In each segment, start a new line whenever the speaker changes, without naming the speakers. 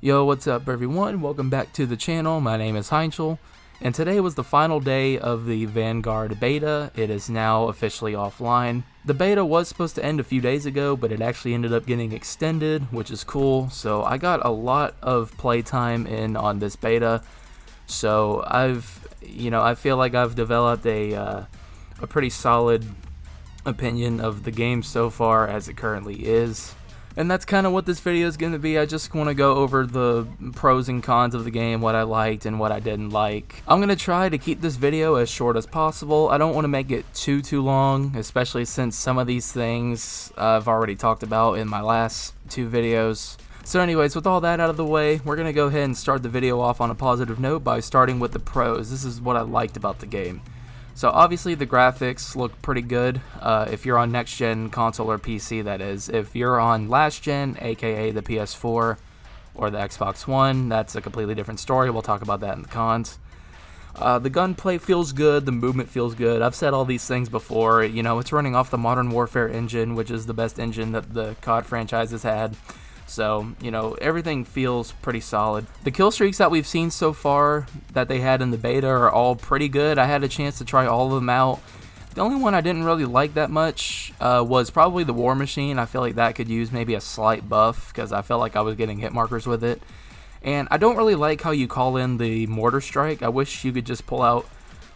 Yo, what's up everyone? Welcome back to the channel. My name is Heinzel, and today was the final day of the Vanguard beta. It is now officially offline. The beta was supposed to end a few days ago, but it actually ended up getting extended, which is cool. So I got a lot of playtime in on this beta. So I feel like I've developed a pretty solid opinion of the game so far as it currently is. And that's kind of what this video is going to be. I just want to go over the pros and cons of the game, what I liked and what I didn't like. I'm going to try to keep this video as short as possible. I don't want to make it too long, especially since some of these things I've already talked about in my last two videos. So anyways, with all that out of the way, we're going to go ahead and start the video off on a positive note by starting with the pros. This is what I liked about the game. So obviously the graphics look pretty good if you're on next gen console or PC, that is. If you're on last gen, aka the PS4 or the Xbox One, that's a completely different story. We'll talk about that in the cons. The gunplay feels good, the movement feels good. I've said all these things before. You know, it's running off the Modern Warfare engine, which is the best engine that the COD franchise has had. So, you know, everything feels pretty solid. The kill streaks that we've seen so far that they had in the beta are all pretty good. I had a chance to try all of them out. The only one I didn't really like that much was probably the War Machine. I feel like that could use maybe a slight buff because I felt like I was getting hit markers with it. And I don't really like how you call in the Mortar Strike. I wish you could just pull out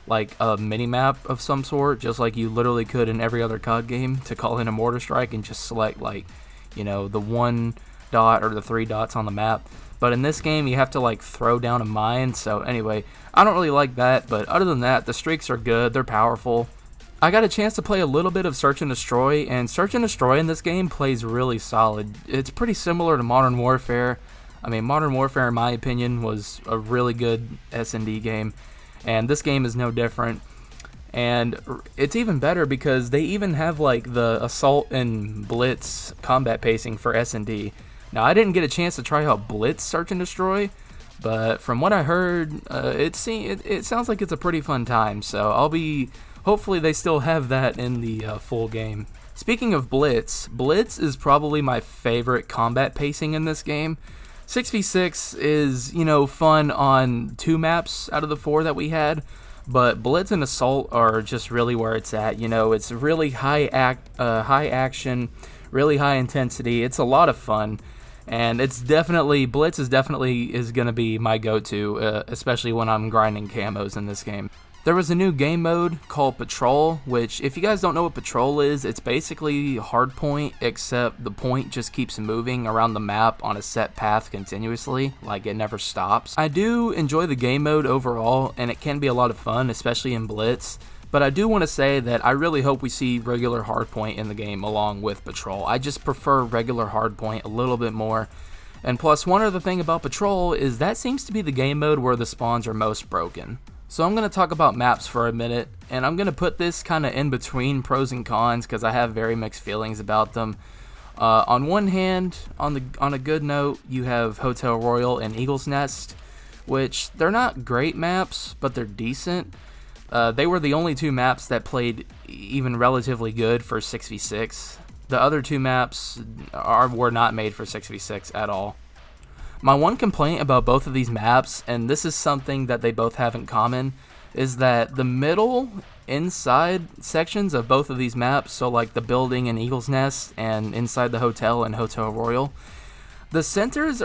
like a mini-map of some sort, just like you literally could in every other COD game, to call in a Mortar Strike and just select, like, you know, the one dot or the three dots on the map. But in this game you have to like throw down a mine. So anyway, I don't really like that, but other than that, the streaks are good, they're powerful. I got a chance to play a little bit of Search and Destroy, and Search and Destroy in this game plays really solid. It's pretty similar to Modern Warfare. I mean, Modern Warfare in my opinion was a really good S&D game, and this game is no different. And it's even better because they even have like the assault and blitz combat pacing for S&D. Now, I didn't get a chance to try out Blitz Search and Destroy, but from what I heard, it sounds like it's a pretty fun time. So hopefully they still have that in the full game. Speaking of Blitz, Blitz is probably my favorite combat pacing in this game. 6v6 is, you know, fun on 2 maps out of the 4 that we had, but Blitz and Assault are just really where it's at. You know, it's really high action, really high intensity. It's a lot of fun. And it's definitely, Blitz is going to be my go-to, especially when I'm grinding camos in this game. There was a new game mode called Patrol, which, if you guys don't know what Patrol is, it's basically hardpoint, except the point just keeps moving around the map on a set path continuously, like it never stops. I do enjoy the game mode overall, and it can be a lot of fun, especially in Blitz. But I do want to say that I really hope we see regular hardpoint in the game along with Patrol. I just prefer regular hardpoint a little bit more. And plus, one other thing about Patrol is that seems to be the game mode where the spawns are most broken. So I'm going to talk about maps for a minute, and I'm going to put this kind of in between pros and cons because I have very mixed feelings about them. On one hand, on a good note, you have Hotel Royal and Eagle's Nest, which they're not great maps, but they're decent. They were the only 2 maps that played even relatively good for 6v6. The other 2 maps were not made for 6v6 at all. My one complaint about both of these maps, and this is something that they both have in common, is that the middle inside sections of both of these maps, so like the building in Eagle's Nest and inside the hotel in Hotel Royal, the centers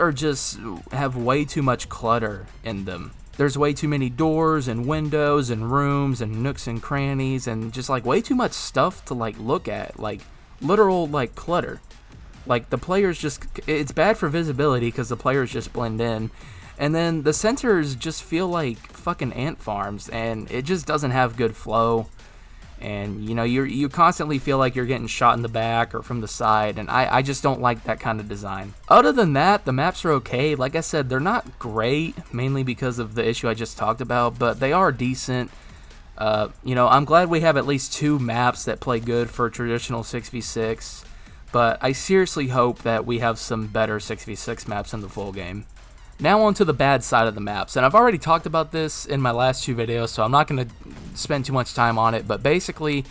have way too much clutter in them. There's way too many doors and windows and rooms and nooks and crannies and just like way too much stuff to like look at, like literal like clutter. Like the players it's bad for visibility because the players just blend in. And then the centers just feel like fucking ant farms, and it just doesn't have good flow. And you know, you constantly feel like you're getting shot in the back or from the side, and I just don't like that kind of design. Other than that, the maps are okay. Like I said, they're not great, mainly because of the issue I just talked about, but they are decent. You know, I'm glad we have at least 2 maps that play good for traditional 6v6, but I seriously hope that we have some better 6v6 maps in the full game. Now on to the bad side of the maps, and I've already talked about this in my last 2 videos, so I'm not going to spend too much time on it, but basically,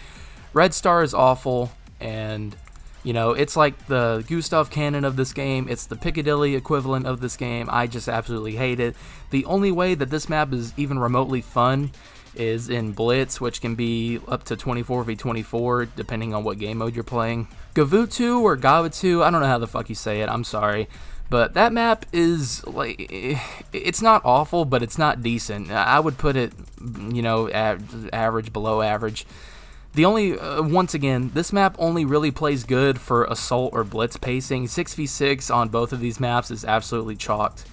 Red Star is awful, and You know, it's like the Gustav Cannon of this game. It's the Piccadilly equivalent of this game. I just absolutely hate it. The only way that this map is even remotely fun is in Blitz, which can be up to 24v24 depending on what game mode you're playing. Gavutu or Gavutu, I don't know how the fuck you say it, I'm sorry. But that map is, like, it's not awful, but it's not decent. I would put it, you know, average, below average. The only, once again, this map only really plays good for assault or blitz pacing. 6v6 on both of these maps is absolutely chalked.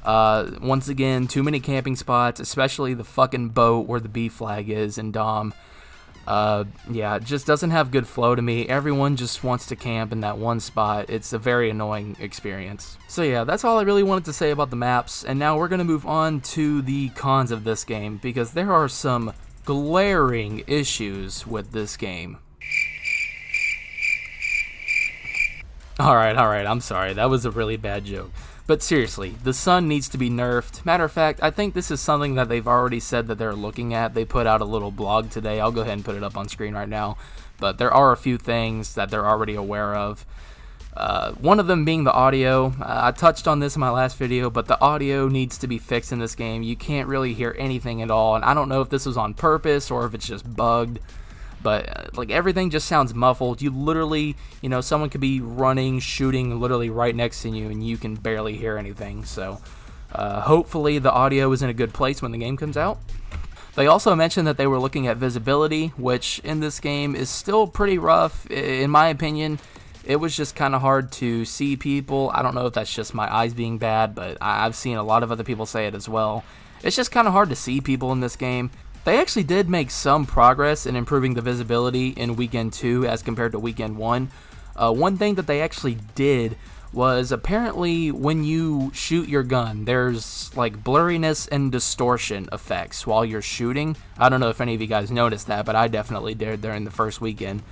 Once again, too many camping spots, especially the fucking boat where the B flag is in Dom. Yeah, it just doesn't have good flow to me. Everyone just wants to camp in that one spot. It's a very annoying experience. So yeah, that's all I really wanted to say about the maps, and now we're going to move on to the cons of this game, because there are some glaring issues with this game. Alright, I'm sorry, that was a really bad joke. But seriously, the sun needs to be nerfed. Matter of fact, I think this is something that they've already said that they're looking at. They put out a little blog today. I'll go ahead and put it up on screen right now. But there are a few things that they're already aware of. One of them being the audio. I touched on this in my last video, but the audio needs to be fixed in this game. You can't really hear anything at all, and I don't know if this was on purpose or if it's just bugged. But like everything just sounds muffled. You literally, you know, someone could be running, shooting literally right next to you, and you can barely hear anything. So hopefully the audio is in a good place when the game comes out. They also mentioned that they were looking at visibility, which in this game is still pretty rough. In my opinion, it was just kind of hard to see people. I don't know if that's just my eyes being bad, but I've seen a lot of other people say it as well. It's just kind of hard to see people in this game. They actually did make some progress in improving the visibility in Weekend 2 as compared to Weekend 1. One thing that they actually did was apparently when you shoot your gun, there's like blurriness and distortion effects while you're shooting. I don't know if any of you guys noticed that, but I definitely did during the first weekend.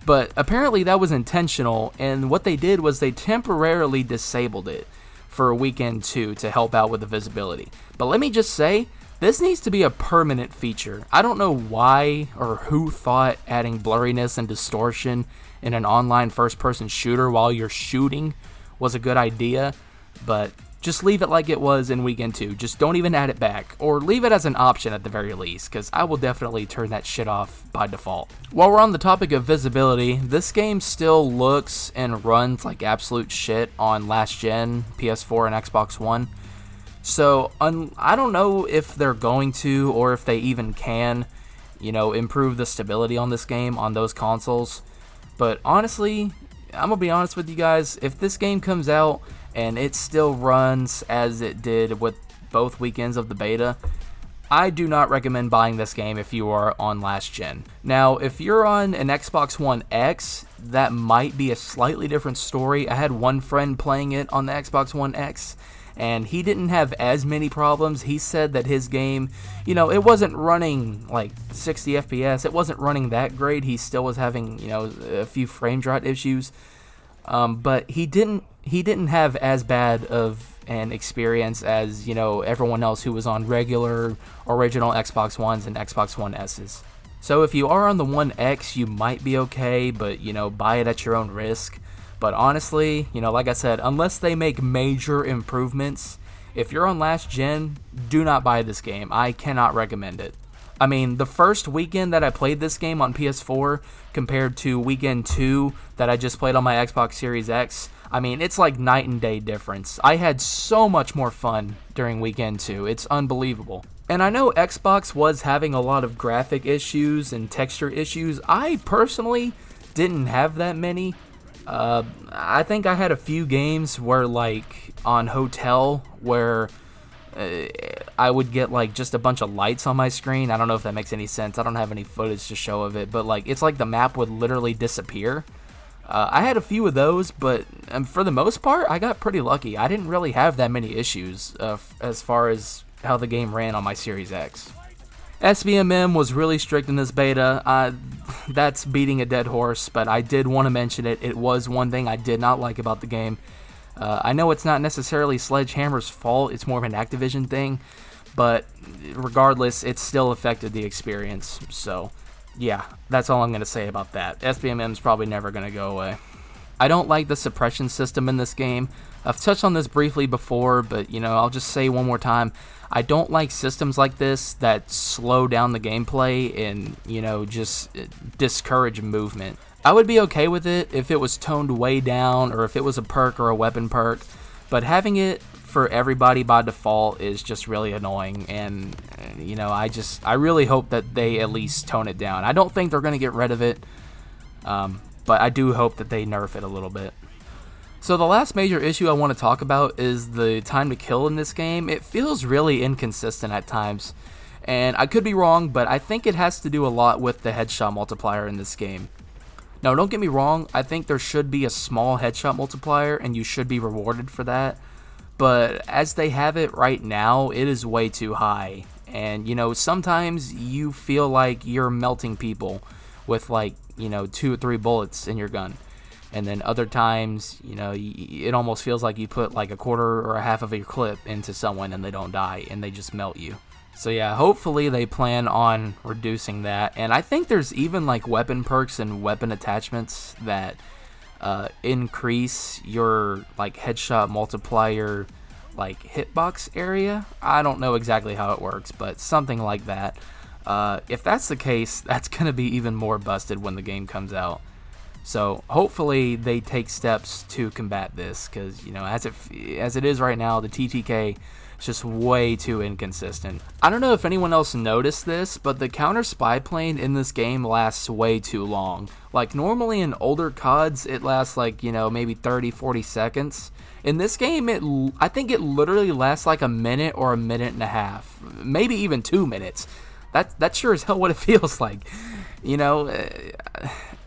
But apparently that was intentional, and what they did was they temporarily disabled it for Weekend 2 to help out with the visibility. But let me just say, this needs to be a permanent feature. I don't know why or who thought adding blurriness and distortion in an online first-person shooter while you're shooting was a good idea, but just leave it like it was in Weekend 2. Just don't even add it back, or leave it as an option at the very least, because I will definitely turn that shit off by default. While we're on the topic of visibility, this game still looks and runs like absolute shit on last gen, PS4 and Xbox One. So I don't know if they're going to, or if they even can, you know, improve the stability on this game on those consoles. But honestly, I'm gonna be honest with you guys, if this game comes out and it still runs as it did with both weekends of the beta, I do not recommend buying this game if you are on last gen. Now, if you're on an Xbox One X, that might be a slightly different story. I had one friend playing it on the Xbox One X, and he didn't have as many problems. He said that his game, you know, it wasn't running like 60 FPS. It wasn't running that great. He still was having, you know, a few frame drop issues. But he didn't have as bad of an experience as, you know, everyone else who was on regular original Xbox Ones and Xbox One S's. So if you are on the One X, you might be okay, but, you know, buy it at your own risk. But honestly, you know, like I said, unless they make major improvements, if you're on last gen, do not buy this game. I cannot recommend it. I mean, the first weekend that I played this game on PS4 compared to Weekend 2 that I just played on my Xbox Series X, I mean, it's like night and day difference. I had so much more fun during Weekend 2. It's unbelievable. And I know Xbox was having a lot of graphic issues and texture issues. I personally didn't have that many. I think I had a few games where, like, on Hotel, where I would get, like, just a bunch of lights on my screen. I don't know if that makes any sense. I don't have any footage to show of it, but, like, it's like the map would literally disappear. I had a few of those, but for the most part, I got pretty lucky. I didn't really have that many issues as far as how the game ran on my Series X. SBMM was really strict in this beta. That's beating a dead horse, but I did want to mention it. It was one thing I did not like about the game. I know it's not necessarily Sledgehammer's fault, it's more of an Activision thing, but regardless, it still affected the experience. So, yeah, that's all I'm going to say about that. SBMM is probably never going to go away. I don't like the suppression system in this game. I've touched on this briefly before, but I'll just say one more time. I don't like systems like this that slow down the gameplay and, just discourage movement. I would be okay with it if it was toned way down or if it was a perk or a weapon perk, but having it for everybody by default is just really annoying, and I really hope that they at least tone it down. I don't think they're going to get rid of it, but I do hope that they nerf it a little bit. So the last major issue I want to talk about is the time to kill in this game. It feels really inconsistent at times, and I could be wrong, but I think it has to do a lot with the headshot multiplier in this game. Now, don't get me wrong, I think there should be a small headshot multiplier, and you should be rewarded for that, but as they have it right now, it is way too high, and sometimes you feel like you're melting people with 2 or 3 bullets in your gun. And then other times, it almost feels like you put like a quarter or a half of your clip into someone and they don't die and they just melt you. So yeah, hopefully they plan on reducing that. And I think there's even like weapon perks and weapon attachments that increase your like headshot multiplier like hitbox area. I don't know exactly how it works, but something like that. If that's the case, that's going to be even more busted when the game comes out. So hopefully they take steps to combat this, because as it is right now, the TTK is just way too inconsistent. I don't know if anyone else noticed this, but the counter spy plane in this game lasts way too long. Like normally in older CODs it lasts like maybe 30-40 seconds. In this game I think it literally lasts like a minute or a minute and a half, maybe even 2 minutes. That's sure as hell what it feels like.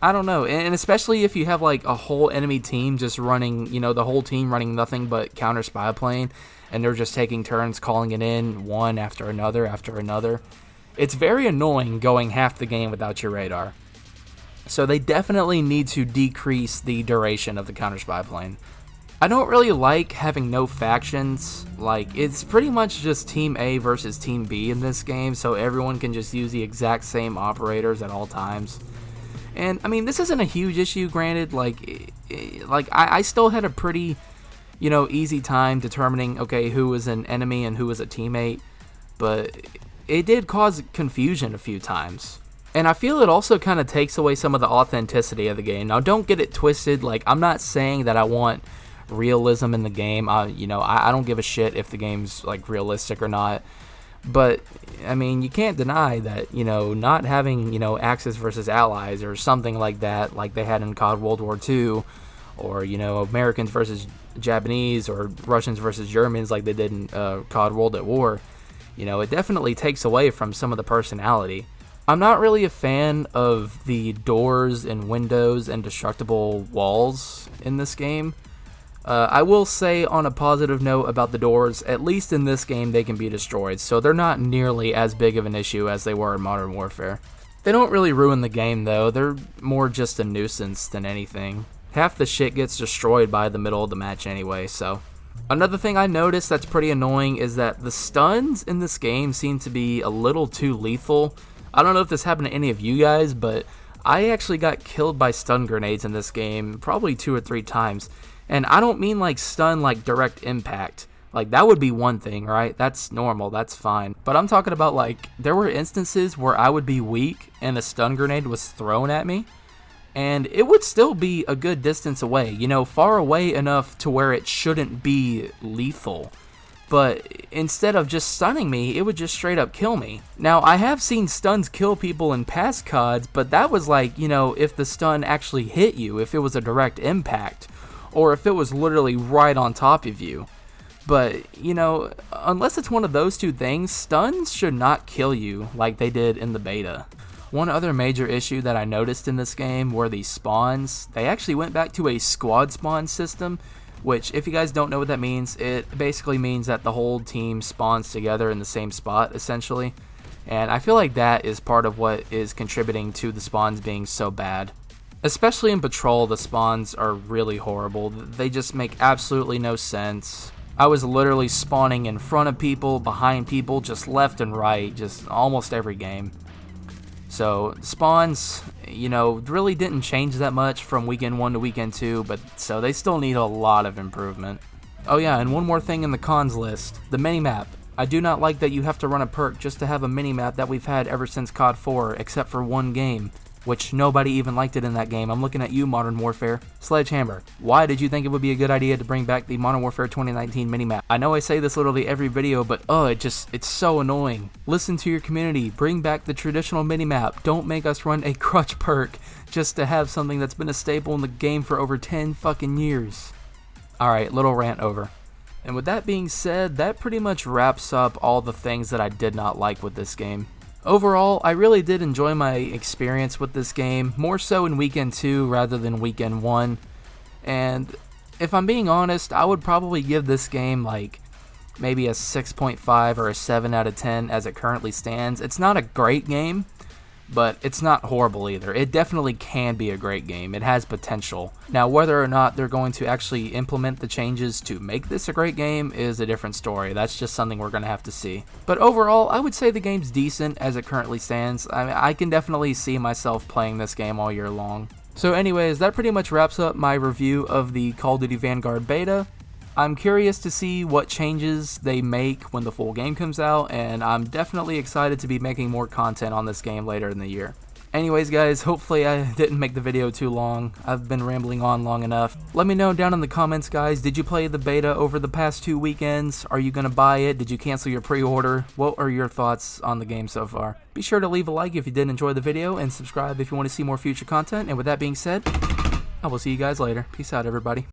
I don't know, and especially if you have like a whole enemy team just running, the whole team running nothing but counter spy plane, and they're just taking turns calling it in one after another after another. It's very annoying going half the game without your radar. So they definitely need to decrease the duration of the counter spy plane. I don't really like having no factions. Like, it's pretty much just Team A versus Team B in this game, so everyone can just use the exact same operators at all times. And I mean, this isn't a huge issue, granted. I still had a pretty, easy time determining, okay, who was an enemy and who was a teammate, but it did cause confusion a few times. And I feel it also kind of takes away some of the authenticity of the game. Now, don't get it twisted. Like, I'm not saying that I want realism in the game. I don't give a shit if the game's like realistic or not. But I mean, you can't deny that not having Axis versus Allies or something like that, like they had in COD World War II, or Americans versus Japanese or Russians versus Germans like they did in COD World at War. It definitely takes away from some of the personality. I'm not really a fan of the doors and windows and destructible walls in this game. I will say on a positive note about the doors, at least in this game they can be destroyed, so they're not nearly as big of an issue as they were in Modern Warfare. They don't really ruin the game though, they're more just a nuisance than anything. Half the shit gets destroyed by the middle of the match anyway, so. Another thing I noticed that's pretty annoying is that the stuns in this game seem to be a little too lethal. I don't know if this happened to any of you guys, but I actually got killed by stun grenades in this game probably 2 or 3 times. And I don't mean like stun like direct impact. Like that would be one thing, right? That's normal, that's fine. But I'm talking about like there were instances where I would be weak and a stun grenade was thrown at me, and it would still be a good distance away, far away enough to where it shouldn't be lethal. But instead of just stunning me, it would just straight up kill me. Now, I have seen stuns kill people in past CODs, but that was like, if the stun actually hit you, if it was a direct impact, or if it was literally right on top of you. But, unless it's one of those two things, stuns should not kill you like they did in the beta. One other major issue that I noticed in this game were these spawns. They actually went back to a squad spawn system, which, if you guys don't know what that means, it basically means that the whole team spawns together in the same spot, essentially. And I feel like that is part of what is contributing to the spawns being so bad. Especially in Patrol, the spawns are really horrible. They just make absolutely no sense. I was literally spawning in front of people, behind people, just left and right, just almost every game. So spawns, you know, really didn't change that much from weekend 1 to weekend 2, but so they still need a lot of improvement. Oh yeah, and one more thing in the cons list, the minimap. I do not like that you have to run a perk just to have a minimap that we've had ever since COD 4, except for one game, which nobody even liked it in that game. I'm looking at you, Modern Warfare. Sledgehammer, why did you think it would be a good idea to bring back the Modern Warfare 2019 minimap? I know I say this literally every video, but it's so annoying. Listen to your community, bring back the traditional minimap. Don't make us run a crutch perk just to have something that's been a staple in the game for over 10 fucking years. Alright, little rant over. And with that being said, that pretty much wraps up all the things that I did not like with this game. Overall, I really did enjoy my experience with this game, more so in weekend 2 rather than weekend 1. And if I'm being honest, I would probably give this game like maybe a 6.5 or a 7 out of 10 as it currently stands. It's not a great game, but it's not horrible either. It definitely can be a great game. It has potential. Now, whether or not they're going to actually implement the changes to make this a great game is a different story. That's just something we're going to have to see. But overall, I would say the game's decent as it currently stands. I can definitely see myself playing this game all year long. So anyways, that pretty much wraps up my review of the Call of Duty Vanguard beta. I'm curious to see what changes they make when the full game comes out, and I'm definitely excited to be making more content on this game later in the year. Anyways guys, hopefully I didn't make the video too long. I've been rambling on long enough. Let me know down in the comments guys, did you play the beta over the past 2 weekends? Are you gonna buy it? Did you cancel your pre-order? What are your thoughts on the game so far? Be sure to leave a like if you did enjoy the video, and subscribe if you want to see more future content. And with that being said, I will see you guys later. Peace out everybody.